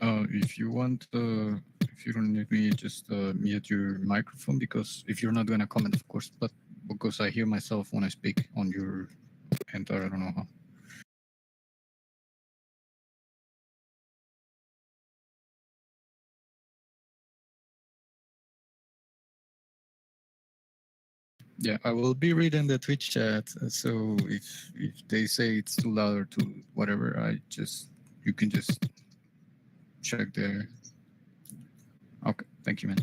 If you want, if you don't need me, just mute your microphone, because if you're not going to comment, of course, but because I hear myself when I speak on your entire, I don't know how. Yeah, I will be reading the Twitch chat. So if they say it's too loud or too whatever, you can just check there. Okay, thank you, man.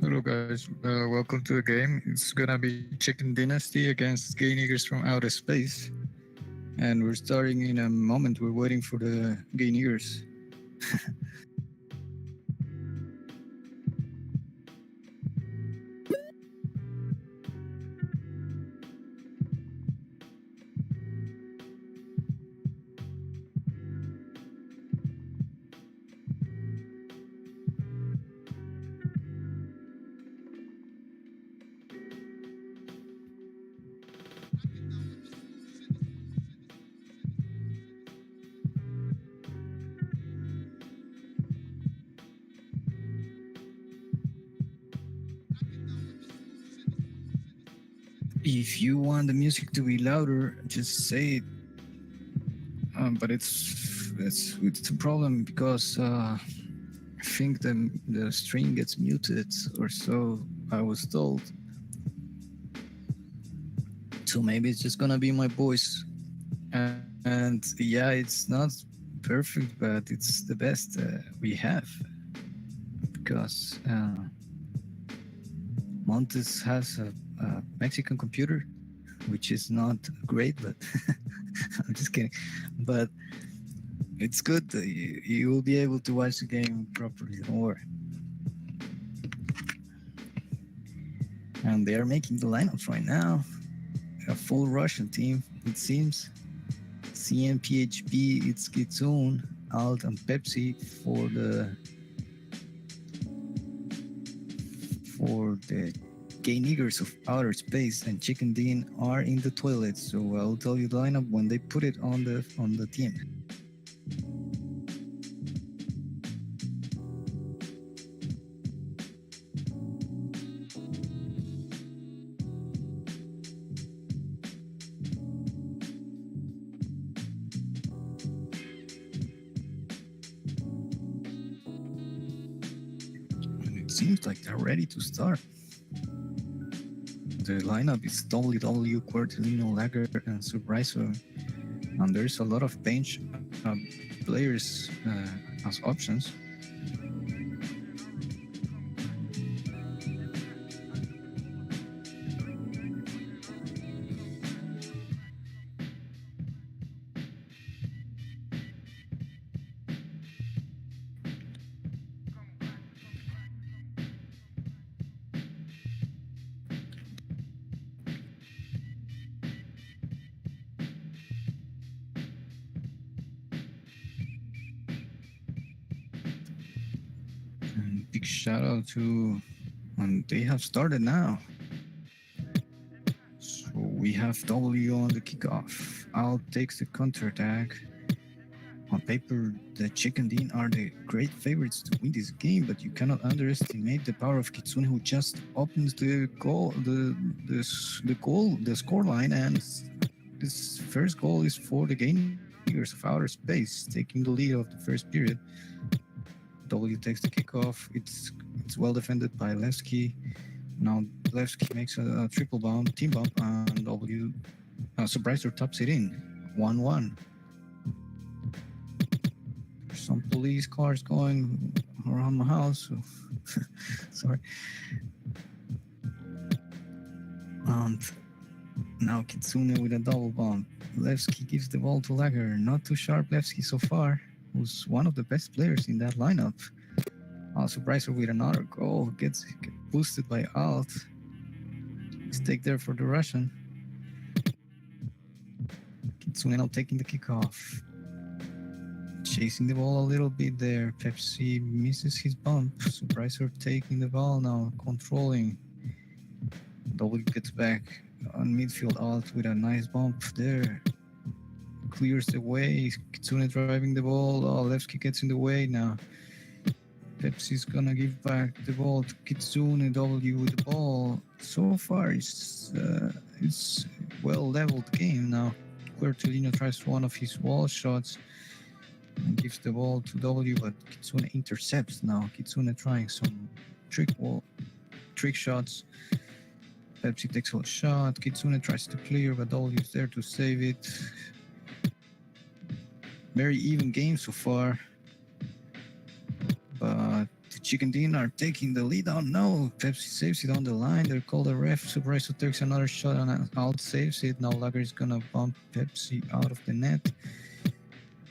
Hello guys, welcome to the game. It's gonna be Chicken Dynasty against Gay Niggers from Outer Space. And we're starting in a moment. We're waiting for the Gay Niggers. If you want the music to be louder, just say it. But it's a problem because I think the stream gets muted, or so I was told. So maybe it's just gonna be my voice. And yeah, it's not perfect, but it's the best we have, because Montes has a Mexican computer, which is not great, but I'm just kidding. But it's good. You will be able to watch the game properly. Don't worry. And they are making the lineups right now. A full Russian team, it seems. CMPHB, it's Kitsune, Alt, and Pepsi for the Gay Niggers of Outer Space, and Chicken Dean are in the toilet. So I'll tell you the lineup when they put it on the team. seems like they're ready to start. The lineup is WW, Quartilino, Lager, and Surpriso, and there's a lot of bench players as options. And big shout out to, and they have started now. So we have W on the kickoff. Al takes the counter attack. On paper, the Chicken Dean are the great favorites to win this game, but you cannot underestimate the power of Kitsune, who just opens the goal, the score line, and this first goal is for the Gainers of Outer Space, taking the lead of the first period. W takes the kickoff. It's well defended by Levski. Now Levski makes a triple bump, team bump, and W Surpriser taps it in. 1-1. Some police cars going around my house. So sorry. And now Kitsune with a double bump. Levski gives the ball to Lager. Not too sharp Levski so far, who's one of the best players in that lineup. Surpriser with another goal. Gets boosted by Alt. Mistake there for the Russian. Kitsune now taking the kickoff. Chasing the ball a little bit there. Pepsi misses his bump. Surpriser taking the ball now, controlling. W gets back on midfield. Alt with a nice bump there. Clears the way. Kitsune driving the ball. Oh, Levski gets in the way now. Pepsi's gonna give back the ball to Kitsune. W with the ball. So far, it's well leveled game now. Quartilino tries one of his wall shots and gives the ball to W, but Kitsune intercepts now. Kitsune trying some trick shots. Pepsi takes a shot. Kitsune tries to clear, but W is there to save it. Very even game so far. But the Chicken Dean are taking the lead. Oh no, Pepsi saves it on the line. They're called a ref. Surpriser takes another shot and Alt saves it. Now Lager is gonna bump Pepsi out of the net.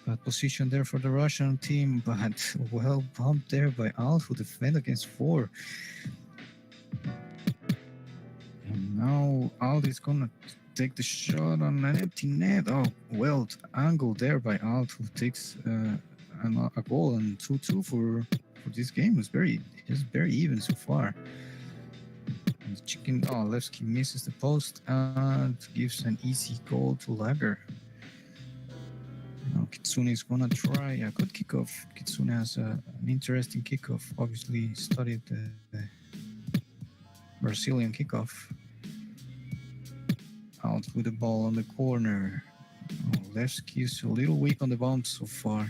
Bad position there for the Russian team, but well bumped there by Alt, who defend against 4. And now Alt is gonna take the shot on an empty net. Oh, well angled there by Alt, who takes a goal, and 2-2 for this game. It's very even so far. Levski misses the post and gives an easy goal to Lager. Now Kitsune is gonna try a good kickoff. Kitsune has an interesting kickoff. Obviously studied the Brazilian kickoff. Out with the ball on the corner. Levski is a little weak on the bump so far.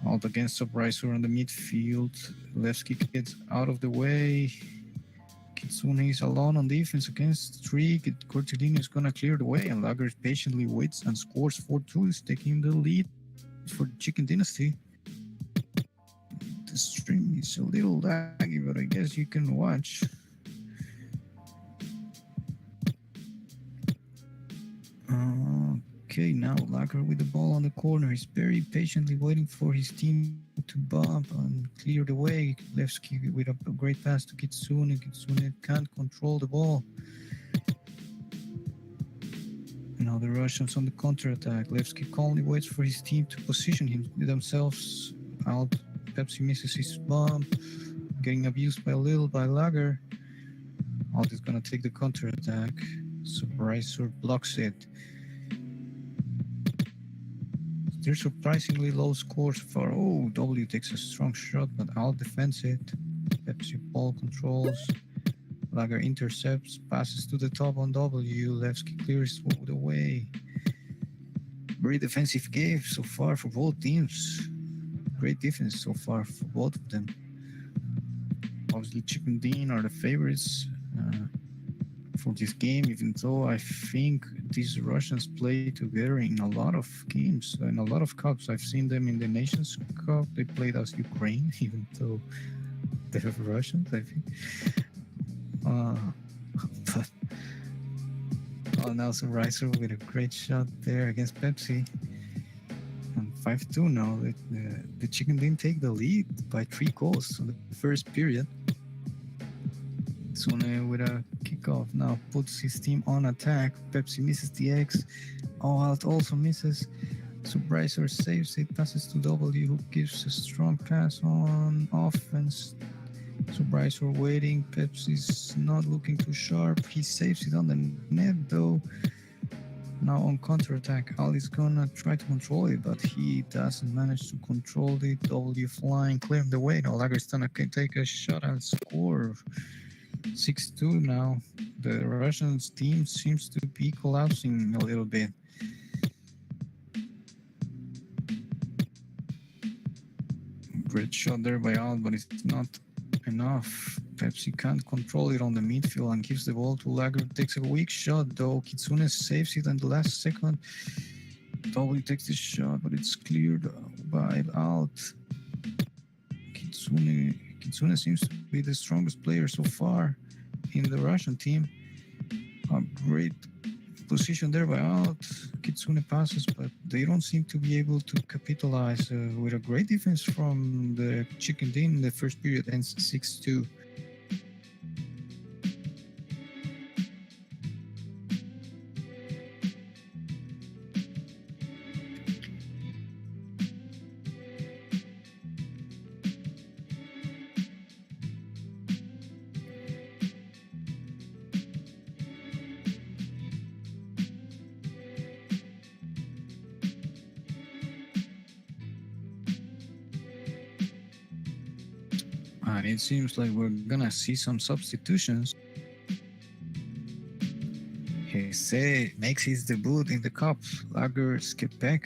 Out against Surpriser on the midfield. Levski gets out of the way. Kitsune is alone on defense against 3. Quartilino is gonna clear the way, and Lager patiently waits and scores 4-2. Is taking the lead for the Chicken Dynasty. The stream is a little laggy, but I guess you can watch. Okay, now Lager with the ball on the corner. He's very patiently waiting for his team to bump and clear the way. Levski with a great pass to Kitsune. Kitsune can't control the ball. Now the Russians on the counter-attack. Levski calmly waits for his team to position themselves out. Pepsi misses his bump, getting abused by Lager. Alt is gonna take the counter-attack. Surpriser blocks it. They're surprisingly low scores for. Oh, W takes a strong shot, but Alt defends it. Pepsi ball controls. Lager intercepts, passes to the top on W. Levski clears the way. Very defensive game so far for both teams. Great defense so far for both of them. obviously Chicken Dean are the favorites for this game, even though I think these Russians play together in a lot of games, in a lot of cups. I've seen them in the Nations Cup. They played as Ukraine, even though they have Russians, I think. But now Riser with a great shot there against Pepsi. And 5-2 now. The Chicken didn't take the lead by 3 goals in the first period. Sune with a kickoff now puts his team on attack. Pepsi misses the X. Alt also misses. Subriser saves it, passes to W, who gives a strong pass on offense. Subriser waiting. Pepsi's not looking too sharp. He saves it on the net though. Now on counter-attack, Ali's gonna try to control it, but he doesn't manage to control it. W flying, clearing the way. Now Lager's gonna take a shot and score. 6-2 now. The Russian team seems to be collapsing a little bit. Great shot there by Alt, but it's not enough. Pepsi can't control it on the midfield and gives the ball to Lager. Takes a weak shot though. Kitsune saves it in the last second. W takes the shot, but it's cleared by Alt. Kitsune seems to be the strongest player so far in the Russian team. A great position there by Alt. Kitsune passes, but they don't seem to be able to capitalize with a great defense from the Chicken Dean. The first period ends 6-2. And it seems like we're gonna see some substitutions. Hesse makes his debut in the cup. Lager, Skepek,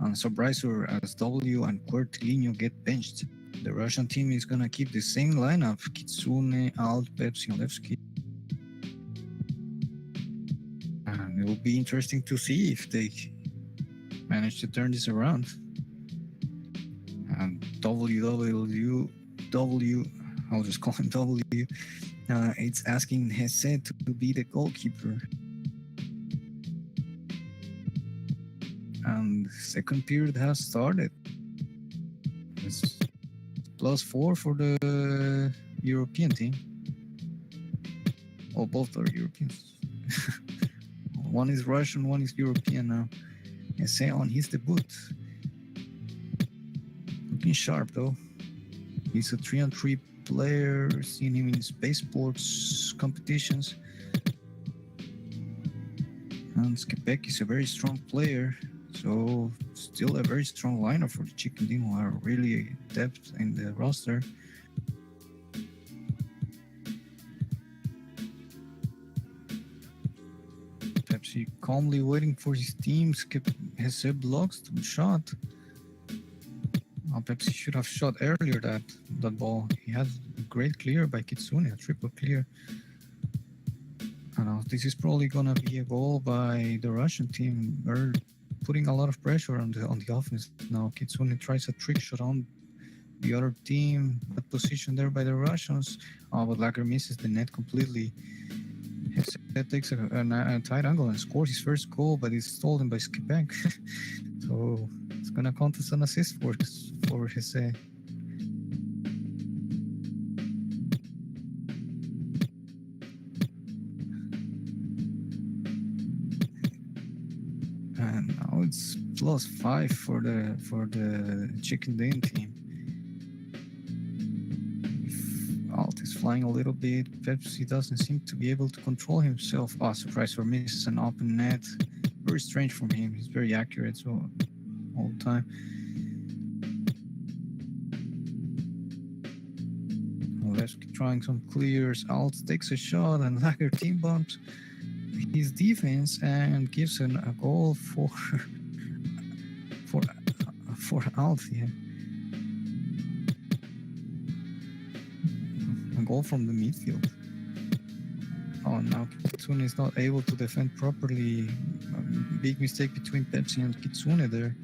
and Sobriser as W and Quartilino get benched. The Russian team is gonna keep the same lineup: Kitsune, Alt, Pepsi, and Levski. And it will be interesting to see if they manage to turn this around. And I'll just call him W. It's asking Hesse to be the goalkeeper. And second period has started. It's +4 for the European team. Oh, both are Europeans. One is Russian, one is European now. Hesse on his debut. Looking sharp though. He's a 3-on-3 player. Seen him in space sports competitions. And Skepek is a very strong player. So still a very strong lineup for the Chicken Dean, who are really depth in the roster. Pepsi calmly waiting for his team. Hesse blocks the shot. Pepsi should have shot earlier that ball. He has a great clear by Kitsune, a triple clear. And this is probably gonna be a goal by the Russian team. They're putting a lot of pressure on the offense now. Kitsune tries a trick shot on the other team. That position there by the Russians. But Lager misses the net completely. That takes a tight angle and scores his first goal, but it's stolen by Skepek. So it's gonna count as an assist for Hesse. And now it's +5 for the Chicken Dean team. Alt is flying a little bit. Pepsi doesn't seem to be able to control himself. Surprise, misses an open net. Very strange from him. He's very accurate, so all the time. Let's trying some clears. Alt takes a shot and Lager team bumps his defense and gives a goal for Alt. Yeah. a goal from the midfield. Oh, now Kitsune is not able to defend properly. Big mistake between Pepsi and Kitsune there.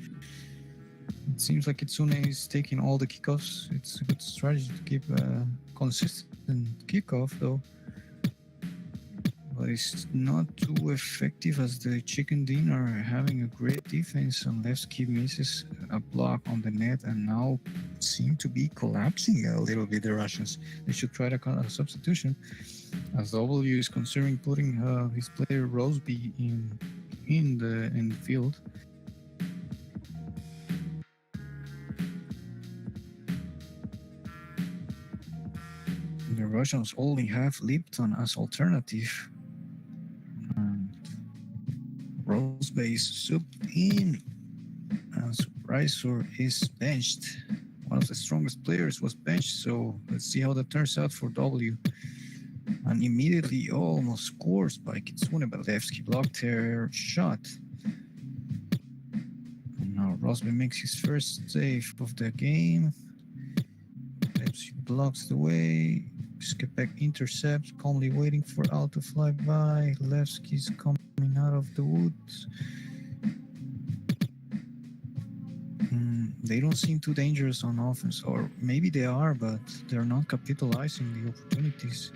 It seems like Kitsune is taking all the kickoffs. It's a good strategy to keep a consistent kickoff, though. But it's not too effective as the Chicken Dean are having a great defense, and Levski misses a block on the net and now seem to be collapsing a little bit, the Russians. They should try to a substitution, as W is considering putting his player Roseby in the field. The Russians only have Lipton as alternative. And Roseby is subbed in as Ricer is benched. One of the strongest players was benched, so let's see how that turns out for W. And immediately almost scores by Kitsune, but Levski blocked her shot. And now Roseby makes his first save of the game. Pepsi blocks the way. Skepek intercepts, calmly waiting for Al to fly by. Levski's coming out of the woods. They don't seem too dangerous on offense, or maybe they are, but they're not capitalizing the opportunities.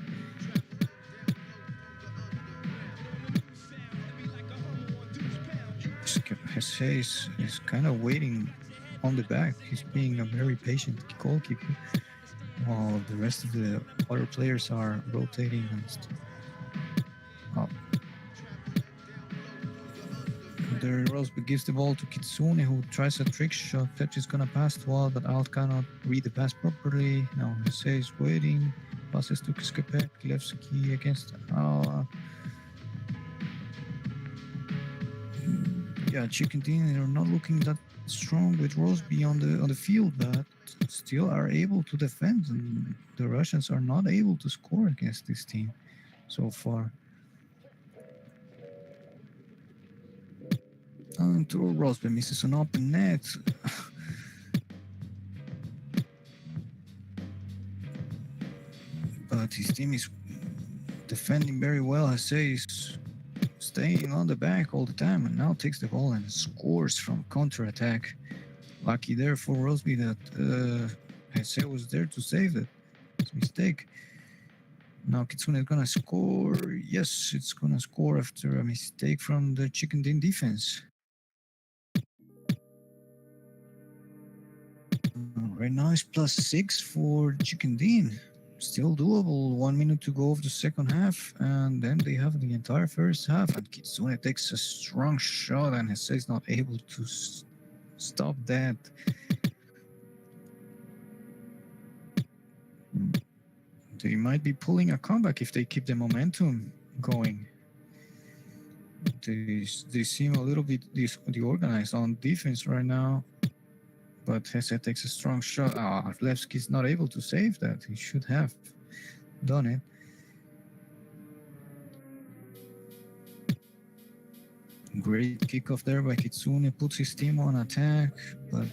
Hesse is kind of waiting on the back. He's being a very patient goalkeeper, while the rest of the other players are rotating and up. There, Roseby gives the ball to Kitsune, who tries a trick shot. Pepsi's gonna pass the wall, but Alt cannot read the pass properly. Now Hesse is waiting. Passes to Skepek. Levski against Al. Yeah, Chicken Dean are not looking that strong with Roseby on the field, but still are able to defend, and the Russians are not able to score against this team so far. And Roseby misses an open net. But his team is defending very well. Hesse is staying on the back all the time, and now takes the ball and scores from counter-attack. Lucky there for Roseby that Hesse was there to save it. It's a mistake. Now Kitsune is gonna score. Yes, it's gonna score after a mistake from the Chicken Dean defense. Right now it's +6 for Chicken Dean. Still doable. 1 minute to go of the second half, and then they have the entire first half. And Kitsune takes a strong shot, and Hesse is not able to stop that. They might be pulling a comeback if they keep the momentum going. They seem a little bit disorganized on defense right now. But Hesse takes a strong shot. Levski's not able to save that. He should have done it. Great kickoff there by Kitsune. Puts his team on attack, but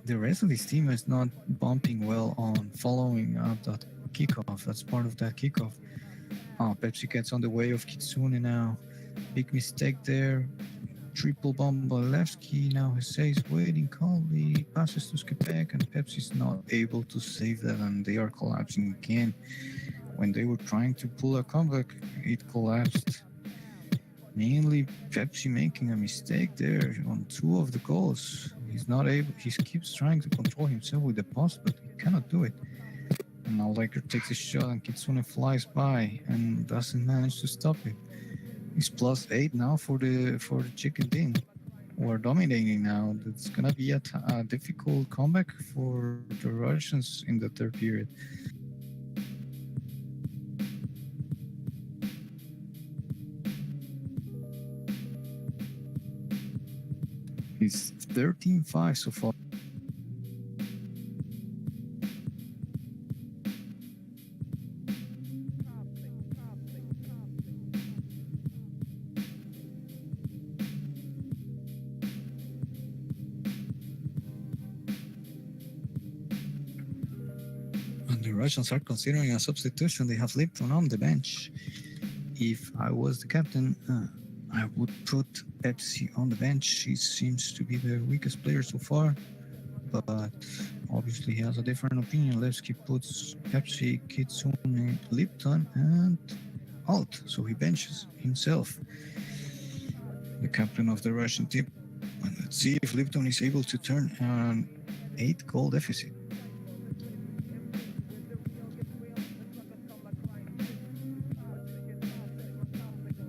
the rest of his team is not bumping well on following up that kickoff. That's part of that kickoff. Pepsi gets on the way of Kitsune now. Big mistake there. Triple bomb by Levski. Now Hesse is waiting calmly. Passes to Skepek, and Pepsi's not able to save that, and they are collapsing again. When they were trying to pull a comeback, it collapsed. Mainly Pepsi making a mistake there on 2 of the goals. He's not able. He keeps trying to control himself with the pass, but he cannot do it. And now Laker takes a shot, and Kitsune flies by and doesn't manage to stop it. It's +8 now for the Chicken Dean. We're dominating now. It's gonna be a difficult comeback for the Russians in the third period. It's 13-5 so far. Russians are considering a substitution. They have Lipton on the bench. If I was the captain, I would put Pepsi on the bench. She seems to be the weakest player so far, but obviously he has a different opinion. Levski puts Pepsi, Kitsune, Lipton, and Alt, so he benches himself, the captain of the Russian team. And let's see if Lipton is able to turn an 8-goal deficit.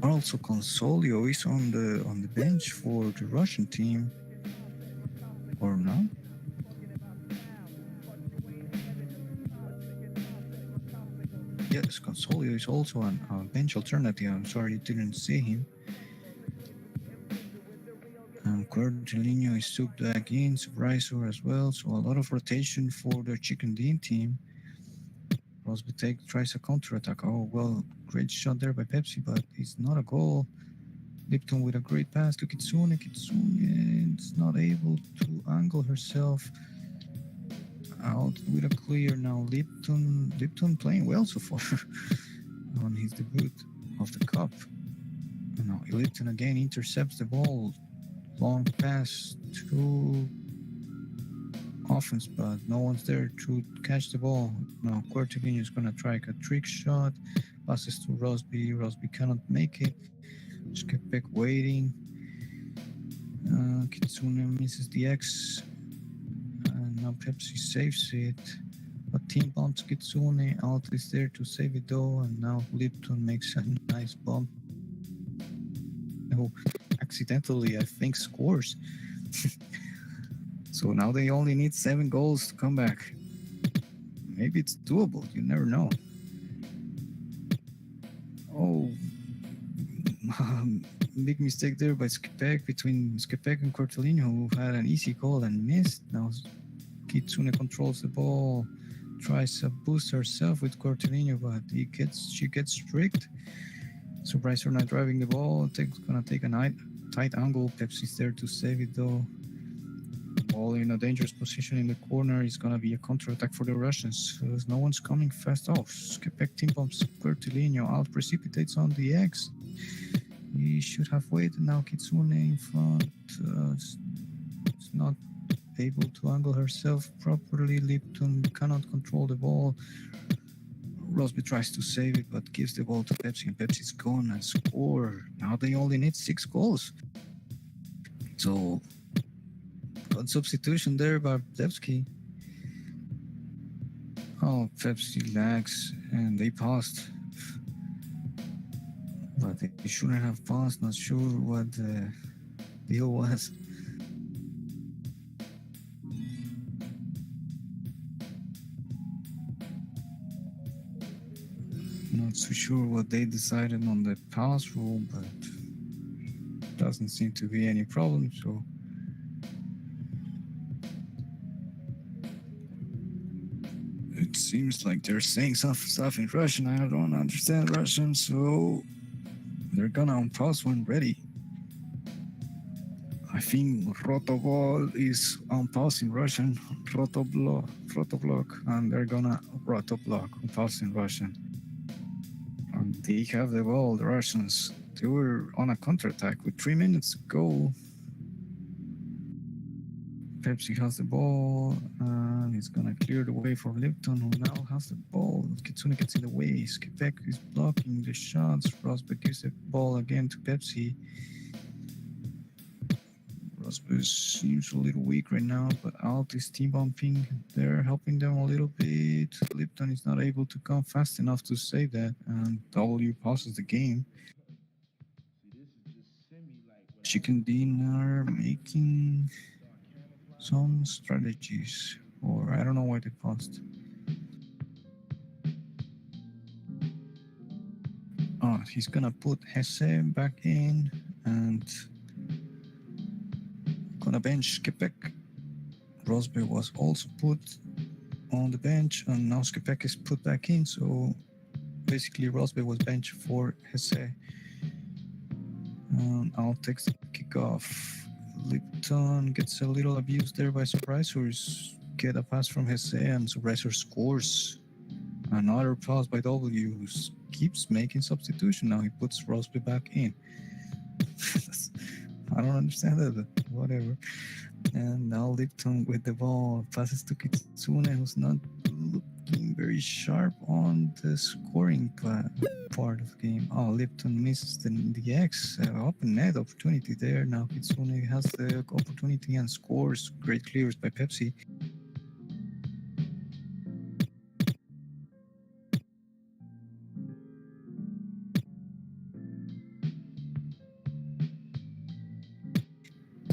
Also, Consolio is on the bench for the Russian team, or no? Yes, Consolio is also a bench alternative. I'm sorry, didn't see him. And Cordelino is subbed back in, Subraisor as well. So a lot of rotation for the Chicken Dean team. Rosby tries a counter-attack. Oh, well, great shot there by Pepsi, but it's not a goal. Lipton with a great pass to Kitsune. Kitsune is not able to angle herself. Out with a clear now. Lipton playing well so far on his debut of the cup. Now Lipton again intercepts the ball. Long pass to offense, but no one's there to catch the ball. Now Cortellino is going to try a trick shot. Passes to Rosby. Rosby cannot make it. Skepek waiting. Kitsune misses the X. And now Pepsi saves it. But team bumps Kitsune. Alt is there to save it though. And now Lipton makes a nice bump. Oh, accidentally, I think, scores. So now they only need 7 goals to come back. Maybe it's doable. You never know. Oh, big mistake there by Skepek between Skepek and Cortellino, who had an easy goal and missed. Now Kitsune controls the ball, tries a boost herself with Cortellino, but she gets tricked. So Bryce not driving the ball. Gonna take a tight angle. Pepsi's there to save it though. Ball in a dangerous position in the corner. It's gonna be a counter-attack for the Russians. No one's coming fast off. Skepek team bumps Cortellino. Out precipitates on the X. He should have waited. Now Kitsune in front. It's not able to angle herself properly. Lipton cannot control the ball. Rosby tries to save it, but gives the ball to Pepsi, and Pepsi's gone and score. Now they only need 6 goals. So, good substitution there by Levski. Oh, Pepsi lags, and they passed. But they shouldn't have passed. Not sure what the deal was. Not so sure what they decided on the pass rule, but doesn't seem to be any problem. So it seems like they're saying stuff in Russian. I don't understand Russian, so they're gonna unpause when ready. I think Rotoball is unpause in Russian, Rotoblock, and they're gonna Rotoblock unpause in Russian. And they have the ball, the Russians. They were on a counterattack with 3 minutes to go. Pepsi has the ball, and he's gonna clear the way for Lipton, who now has the ball. Kitsune gets in the way. Skepek is blocking the shots. Rosberg gives the ball again to Pepsi. Rosberg seems a little weak right now, but Alt is team bumping. They're helping them a little bit. Lipton is not able to come fast enough to save that, and W passes the game. Chicken Dean are making some strategies, or I don't know why they paused. Oh, he's gonna put Hesse back in and gonna bench Skepek. Rosberg was also put on the bench, and now Skepek is put back in. So basically, Rosberg was benched for Hesse. I'll take the kickoff. Lipton gets a little abused there by Surprisors. Get a pass from Hesse, and Surprisor scores. Another pass by W, who keeps making substitution. Now he puts Rosby back in. I don't understand that, but whatever. And now Lipton with the ball passes to Kitsune, who's not looking very sharp on the scoring part of the game. Oh, Lipton misses the X open net opportunity there. Now Kitsune has the opportunity and scores. Great clears by Pepsi.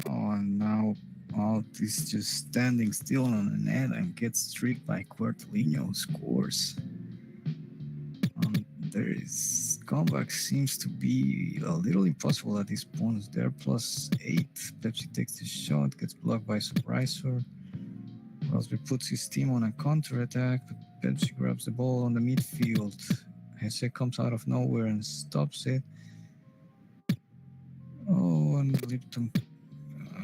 Oh, and now Alt is just standing still on the net and gets tricked by Quartolino, scores. There's comeback seems to be a little impossible at this point. They're +8. Pepsi takes the shot, gets blocked by Surprisor. Rosby puts his team on a counter-attack, but Pepsi grabs the ball on the midfield. Hesse comes out of nowhere and stops it. Oh, and Lipton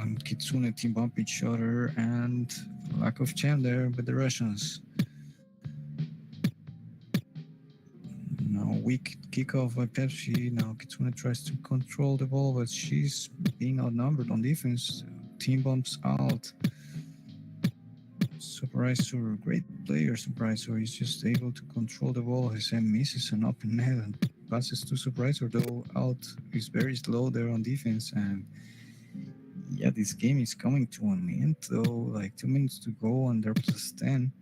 and Kitsune team bump each other, and lack of jam there with the Russians. Now weak kickoff by Pepsi. Now Kitsune tries to control the ball, but she's being outnumbered on defense. Team bumps out. Surprisor, great player Surprisor. He's just able to control the ball. His misses an open net and passes to Surprisor, though out is very slow there on defense. And yeah, this game is coming to an end, though. Like 2 minutes to go and they're +10.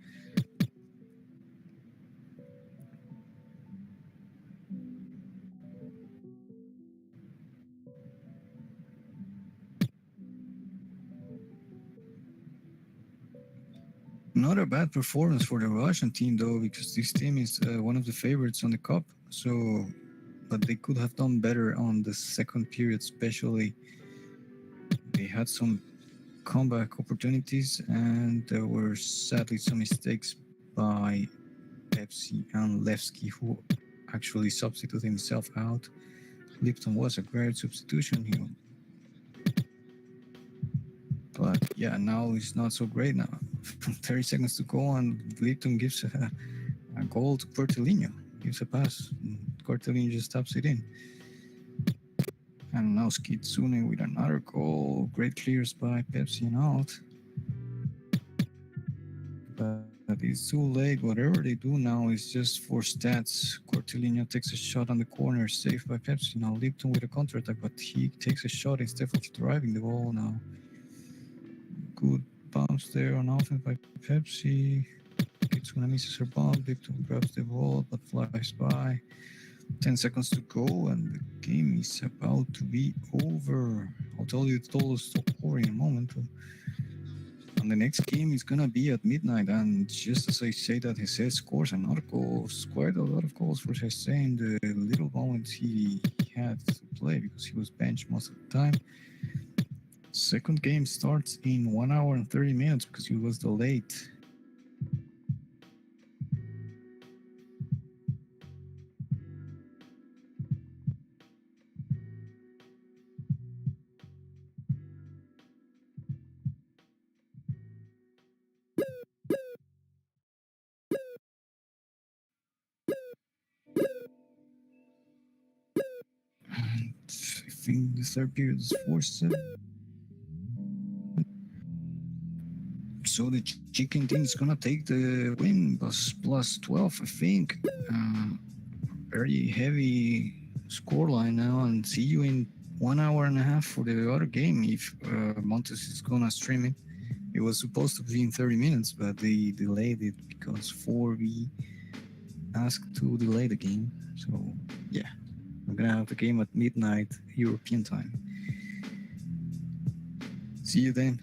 Not a bad performance for the Russian team, though, because this team is one of the favorites on the cup. So, but they could have done better on the second period, especially. They had some comeback opportunities, and there were sadly some mistakes by Pepsi and Levski, who actually substituted himself out. Lipton was a great substitution here. But yeah, now it's not so great now. 30 seconds to go, and Lipton gives a goal to Portolino. Gives a pass. Portolino just taps it in. And now Kitsune with another goal. Great clears by Pepsi and out. But it's too late. Whatever they do now is just for stats. Cortellino takes a shot on the corner, saved by Pepsi. Now Lipton with a counter-attack, but he takes a shot instead of driving the ball now. Good bounce there on offense by Pepsi. Kitsune misses her bomb. Lipton grabs the ball, but flies by. 10 seconds to go, and the game is about to be over. I'll tell you the total score in a moment. And the next game is gonna be at midnight, and just as I say that, Hesse scores another goal. Quite a lot of goals for Hesse in the little moments he had to play, because he was benched most of the time. Second game starts in 1 hour and 30 minutes because he was delayed. And I think the third period is 4-7. So the chicken team is gonna take the win, plus 12, I think. Very heavy scoreline now, and see you in 1 hour and a half for the other game if Montes is gonna stream it. It was supposed to be in 30 minutes, but they delayed it because 4V asked to delay the game. So yeah, we're gonna have the game at midnight European time. See you then.